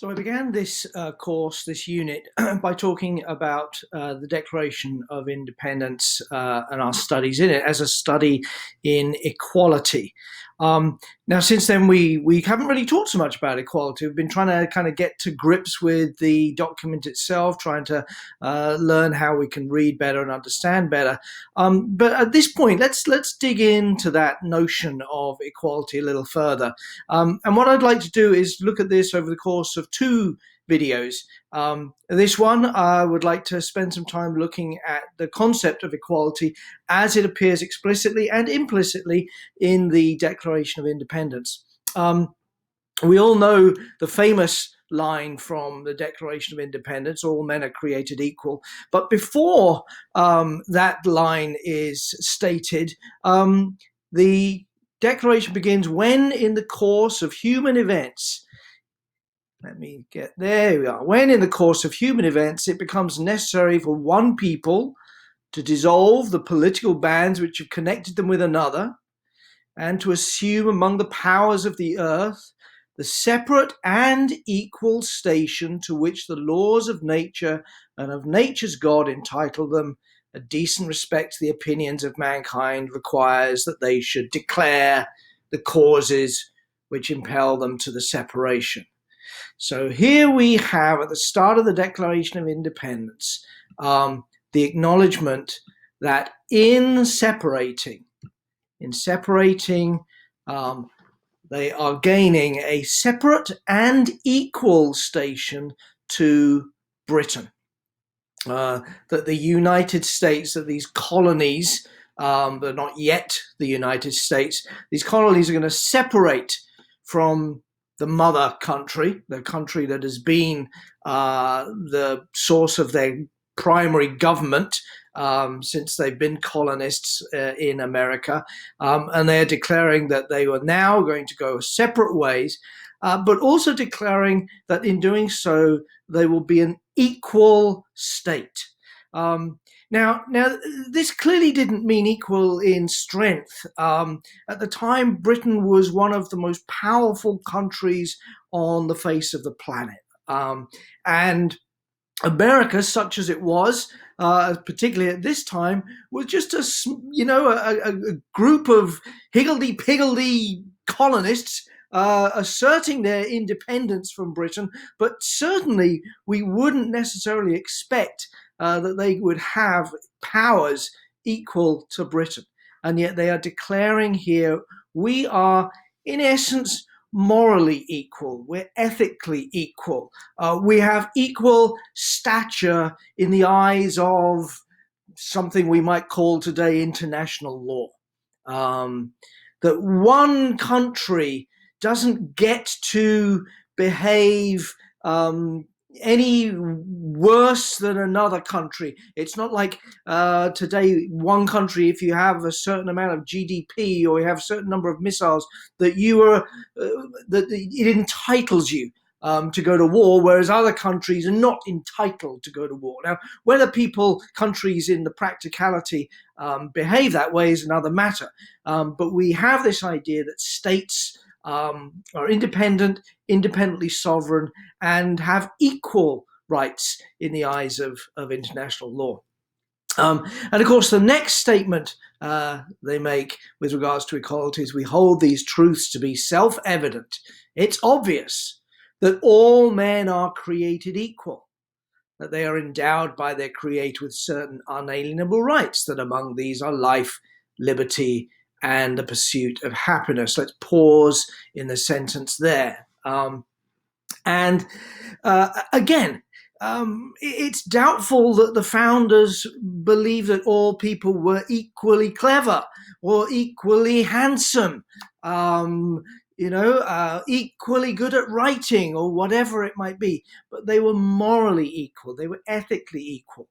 So I began this course, this unit, by talking about the Declaration of Independence and our studies in it as a study in equality. Now, since then, we haven't really talked so much about equality. We've been trying to kind of get to grips with the document itself, trying to learn how we can read better and understand better. But at this point, let's dig into that notion of equality a little further. And what I'd like to do is look at this over the course of two videos. This one, I would like to spend some time looking at the concept of equality as it appears explicitly and implicitly in the Declaration of Independence. We all know the famous line from the Declaration of Independence, all men are created equal. But before that line is stated, the Declaration begins, when in the course of human events, there we are. When in the course of human events it becomes necessary for one people to dissolve the political bands which have connected them with another, and to assume among the powers of the earth the separate and equal station to which the laws of nature and of nature's God entitle them, a decent respect to the opinions of mankind requires that they should declare the causes which impel them to the separation. So here we have, at the start of the Declaration of Independence, the acknowledgement that in separating, they are gaining a separate and equal station to Britain. That the United States, that these colonies, but not yet the United States, these colonies are going to separate from the mother country, the country that has been the source of their primary government since they've been colonists in America. And they're declaring that they were now going to go separate ways, but also declaring that in doing so, they will be an equal state. Now, this clearly didn't mean equal in strength. At the time, Britain was one of the most powerful countries on the face of the planet. And America, such as it was, particularly at this time, was just a group of higgledy-piggledy colonists asserting their independence from Britain, but certainly we wouldn't necessarily expect that they would have powers equal to Britain. And yet they are declaring here, we are, in essence, morally equal. We're ethically equal. We have equal stature in the eyes of something we might call today international law. That one country doesn't get to behave any worse than another country. It's not like today, one country, if you have a certain amount of GDP or you have a certain number of missiles, that that it entitles you to go to war, whereas other countries are not entitled to go to war. Now, whether countries in the practicality behave that way is another matter. But we have this idea that states are independently sovereign, and have equal rights in the eyes of international law. And of course, the next statement they make with regards to equality is, we hold these truths to be self-evident. It's obvious that all men are created equal, that they are endowed by their Creator with certain unalienable rights, that among these are life, liberty, and the pursuit of happiness. Let's pause in the sentence there. Again, it's doubtful that the founders believed that all people were equally clever or equally handsome, equally good at writing or whatever it might be. But they were morally equal. They were ethically equal.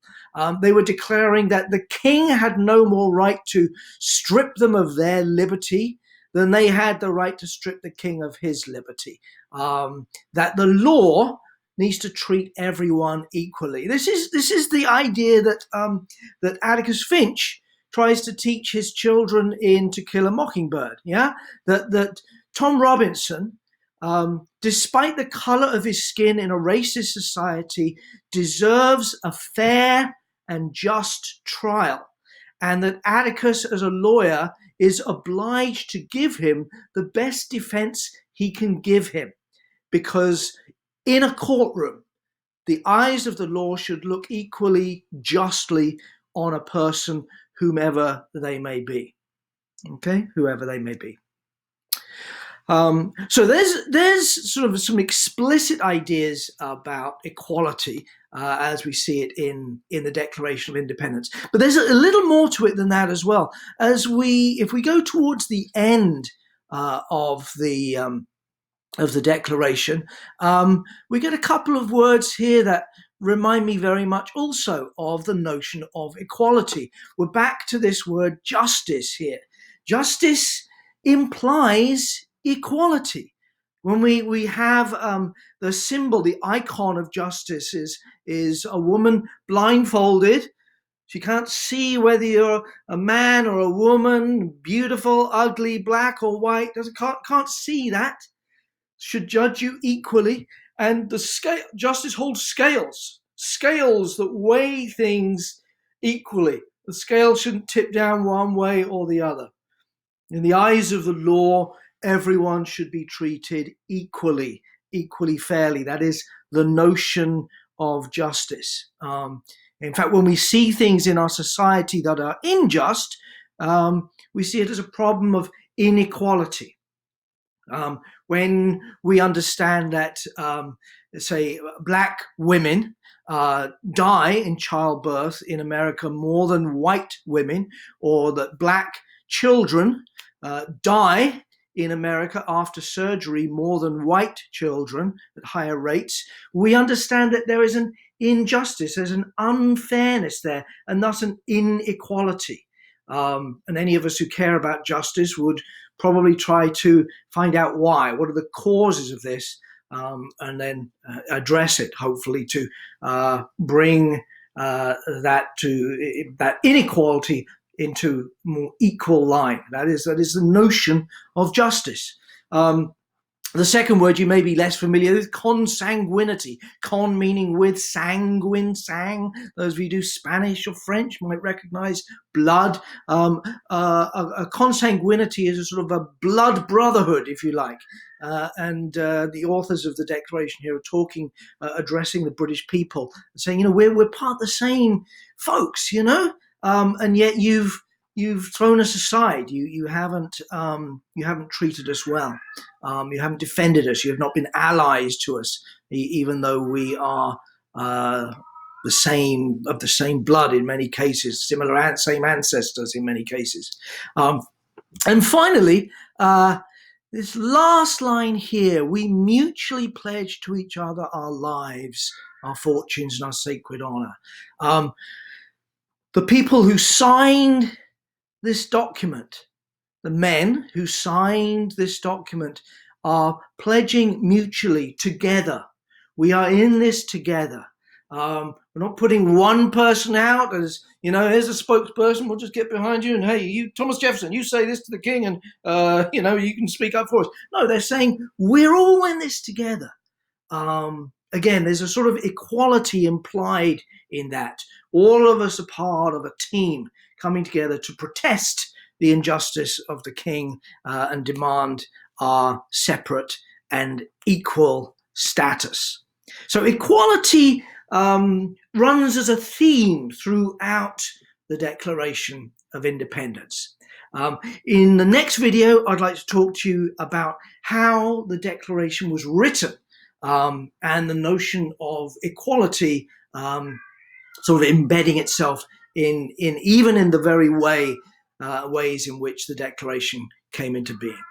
They were declaring that the king had no more right to strip them of their liberty than they had the right to strip the king of his liberty. That the law needs to treat everyone equally. This is the idea that that Atticus Finch tries to teach his children in To Kill a Mockingbird. Yeah, that Tom Robinson despite the color of his skin in a racist society, deserves a fair and just trial, and that Atticus, as a lawyer, is obliged to give him the best defense he can give him, because in a courtroom, the eyes of the law should look equally justly on a person, whomever they may be. Okay, whoever they may be. So there's sort of some explicit ideas about equality as we see it in the Declaration of Independence. But there's a little more to it than that as well. If we go towards the end of the Declaration, we get a couple of words here that remind me very much also of the notion of equality. We're back to this word justice here. Justice implies equality. When we have the symbol, the icon of justice is a woman blindfolded. She can't see whether you're a man or a woman, beautiful, ugly, black or white. Can't see that. Should judge you equally. And the scale, justice holds scales that weigh things equally. The scale shouldn't tip down one way or the other. In the eyes of the law, everyone should be treated equally fairly. That is the notion of justice. In fact, when we see things in our society that are unjust, we see it as a problem of inequality. When we understand that, say, black women die in childbirth in America more than white women, or that black children die in America after surgery more than white children at higher rates, we understand that there is an injustice, there's an unfairness there, and thus an inequality. And any of us who care about justice would probably try to find out why. What are the causes of this? And then address it, hopefully, to bring that inequality into more equal line. That is the notion of justice. The second word you may be less familiar with, consanguinity. Con meaning with, sanguine, sang. Those of you who do Spanish or French might recognize blood. A consanguinity is a sort of a blood brotherhood, if you like. And the authors of the Declaration here are talking, addressing the British people, saying, we're part of the same folks, and yet you've thrown us aside. You haven't treated us well. You haven't defended us. You have not been allies to us, even though we are of the same blood in many cases, same ancestors in many cases. And finally, this last line here: we mutually pledge to each other our lives, our fortunes, and our sacred honor. The people who signed this document, the men who signed this document, are pledging mutually together. We are in this together. We're not putting one person out as, here's a spokesperson, we'll just get behind you and, hey, you, Thomas Jefferson, you say this to the king and, you can speak up for us. No, they're saying we're all in this together. Again, there's a sort of equality implied in that. All of us are part of a team coming together to protest the injustice of the king and demand our separate and equal status. So equality runs as a theme throughout the Declaration of Independence. In the next video, I'd like to talk to you about how the Declaration was written and the notion of equality sort of embedding itself in even in the very ways in which the Declaration came into being.